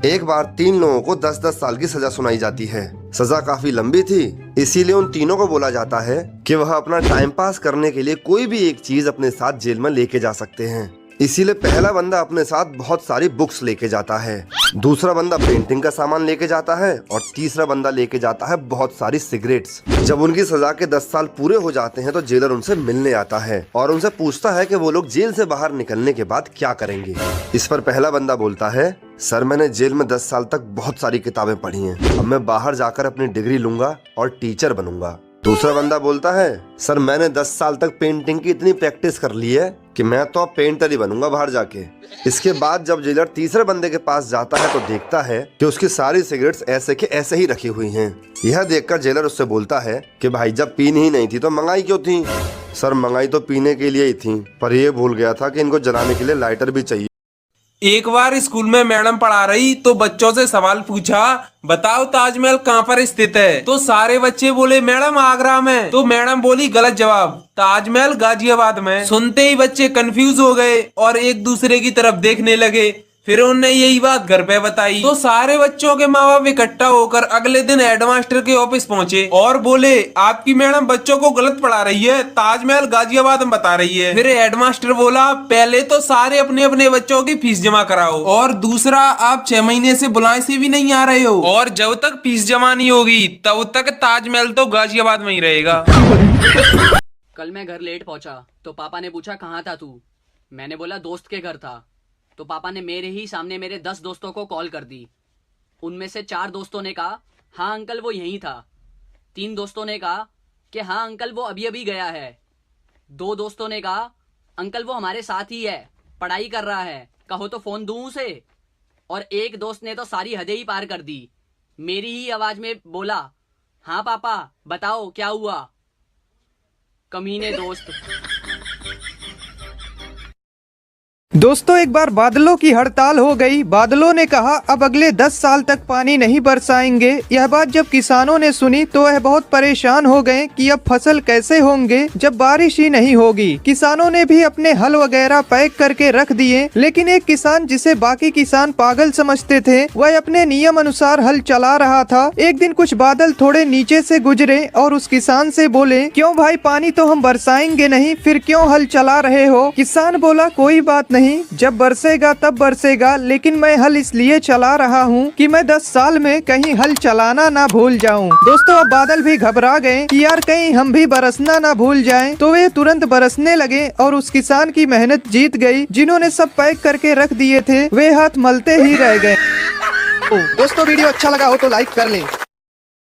एक बार 3 लोगों को 10-10 साल की सजा सुनाई जाती है। सजा काफी लंबी थी, इसीलिए उन तीनों को बोला जाता है कि वह अपना टाइम पास करने के लिए कोई भी एक चीज अपने साथ जेल में लेके जा सकते हैं। इसीलिए पहला बंदा अपने साथ बहुत सारी बुक्स लेके जाता है, दूसरा बंदा पेंटिंग का सामान लेके जाता है और तीसरा बंदा लेके जाता है बहुत सारी सिगरेट्स। जब उनकी सजा के 10 साल पूरे हो जाते हैं तो जेलर उनसे मिलने आता है और उनसे पूछता है कि वो लोग जेल से बाहर निकलने के बाद क्या करेंगे। इस पर पहला बंदा बोलता है, सर मैंने जेल में 10 साल तक बहुत सारी किताबें पढ़ी हैं, अब मैं बाहर जाकर अपनी डिग्री लूंगा और टीचर बनूंगा। दूसरा बंदा बोलता है, सर मैंने 10 साल तक पेंटिंग की इतनी प्रैक्टिस कर ली है कि मैं तो अब पेंटर ही बनूंगा बाहर जाके। इसके बाद जब जेलर तीसरे बंदे के पास जाता है तो देखता है कि उसकी सारी सिगरेट्स ऐसे के ऐसे ही रखी हुई हैं। यह देखकर जेलर उससे बोलता है कि भाई जब पीनी ही नहीं थी तो मंगाई क्यों थी? सर मंगाई तो पीने के लिए ही थी, पर ये भूल गया था कि इनको जलाने के लिए लाइटर भी चाहिए। एक बार स्कूल में मैडम पढ़ा रही तो बच्चों से सवाल पूछा, बताओ ताजमहल कहाँ पर स्थित है? तो सारे बच्चे बोले मैडम आगरा में। तो मैडम बोली गलत जवाब, ताजमहल गाजियाबाद में। सुनते ही बच्चे कंफ्यूज हो गए और एक दूसरे की तरफ देखने लगे। फिर उन्होंने यही बात घर पे बताई तो सारे बच्चों के माँ बाप इकट्ठा होकर अगले दिन हेडमास्टर के ऑफिस पहुंचे और बोले आपकी मैडम बच्चों को गलत पढ़ा रही है, ताजमहल गाजियाबाद में बता रही है। फिर हेडमास्टर बोला, पहले तो सारे अपने अपने बच्चों की फीस जमा कराओ और दूसरा आप 6 महीने से बुलाए से भी नहीं आ रहे हो और जब तक फीस जमा नहीं होगी तब तक ताजमहल तो गाजियाबाद में ही रहेगा। कल मैं घर लेट पहुंचा तो पापा ने पूछा कहाँ था तू? मैंने बोला दोस्त के घर था। तो पापा ने मेरे ही सामने मेरे 10 दोस्तों को कॉल कर दी। उनमें से 4 दोस्तों ने कहा हाँ अंकल वो यहीं था। 3 दोस्तों ने कहा कि हाँ अंकल वो अभी अभी गया है। 2 दोस्तों ने कहा अंकल वो हमारे साथ ही है, पढ़ाई कर रहा है, कहो तो फोन दूं उसे। और एक दोस्त ने तो सारी हदें ही पार कर दी, मेरी ही आवाज में बोला हाँ पापा बताओ क्या हुआ? कमीने दोस्त। दोस्तों एक बार बादलों की हड़ताल हो गई। बादलों ने कहा अब अगले 10 साल तक पानी नहीं बरसाएंगे। यह बात जब किसानों ने सुनी तो वह बहुत परेशान हो गए कि अब फसल कैसे होंगे जब बारिश ही नहीं होगी। किसानों ने भी अपने हल वगैरह पैक करके रख दिए, लेकिन एक किसान जिसे बाकी किसान पागल समझते थे वह अपने नियम अनुसार हल चला रहा था। एक दिन कुछ बादल थोड़े नीचे से गुजरे और उस किसान से बोले, क्यों भाई पानी तो हम बरसाएंगे नहीं, फिर क्यों हल चला रहे हो? किसान बोला कोई बात नहीं, जब बरसेगा तब बरसेगा, लेकिन मैं हल इसलिए चला रहा हूँ कि मैं 10 साल में कहीं हल चलाना ना भूल जाऊँ। दोस्तों अब बादल भी घबरा गए कि यार कहीं हम भी बरसना ना भूल जाएं, तो वे तुरंत बरसने लगे और उस किसान की मेहनत जीत गई। जिन्होंने सब पैक करके रख दिए थे वे हाथ मलते ही रह गए। दोस्तों वीडियो अच्छा लगा हो तो लाइक कर लें।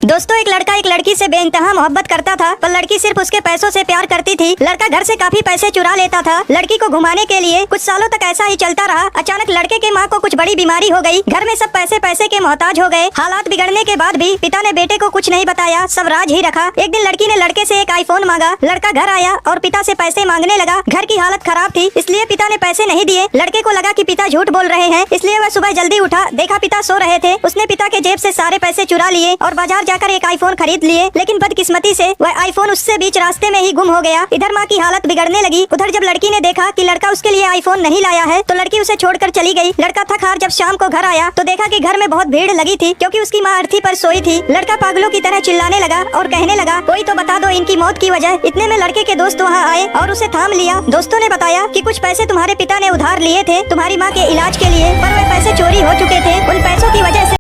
दोस्तों एक लड़का एक लड़की से बेइंतहा मोहब्बत करता था, पर लड़की सिर्फ उसके पैसों से प्यार करती थी। लड़का घर से काफी पैसे चुरा लेता था लड़की को घुमाने के लिए। कुछ सालों तक ऐसा ही चलता रहा। अचानक लड़के के माँ को कुछ बड़ी बीमारी हो गई। घर में सब पैसे पैसे के मोहताज हो गए। हालात बिगड़ने के बाद भी पिता ने बेटे को कुछ नहीं बताया, सब राज ही रखा। एक दिन लड़की ने लड़के से एक आईफोन मांगा। लड़का घर आया और पिता से पैसे मांगने लगा। घर की हालत खराब थी इसलिए पिता ने पैसे नहीं दिए। लड़के को लगा कि पिता झूठ बोल रहे हैं, इसलिए वह सुबह जल्दी उठा, देखा पिता सो रहे थे। उसने पिता के जेब से सारे पैसे चुरा लिए और बाजार जाकर एक आईफोन खरीद लिए। लेकिन बदकिस्मती से वह आईफोन उससे बीच रास्ते में ही गुम हो गया। इधर माँ की हालत बिगड़ने लगी, उधर जब लड़की ने देखा कि लड़का उसके लिए आईफोन नहीं लाया है तो लड़की उसे छोड़कर चली गई। लड़का थक हार जब शाम को घर आया तो देखा कि घर में बहुत भीड़ लगी थी, क्योंकि उसकी माँ अर्थी पर सोई थी। लड़का पागलों की तरह चिल्लाने लगा और कहने लगा, कोई तो बता दो इनकी मौत की वजह। इतने में लड़के के दोस्त वहाँ आए और उसे थाम लिया। दोस्तों ने बताया कि कुछ पैसे तुम्हारे पिता ने उधार लिए थे तुम्हारी माँ के इलाज के लिए, पर वे पैसे चोरी हो चुके थे। उन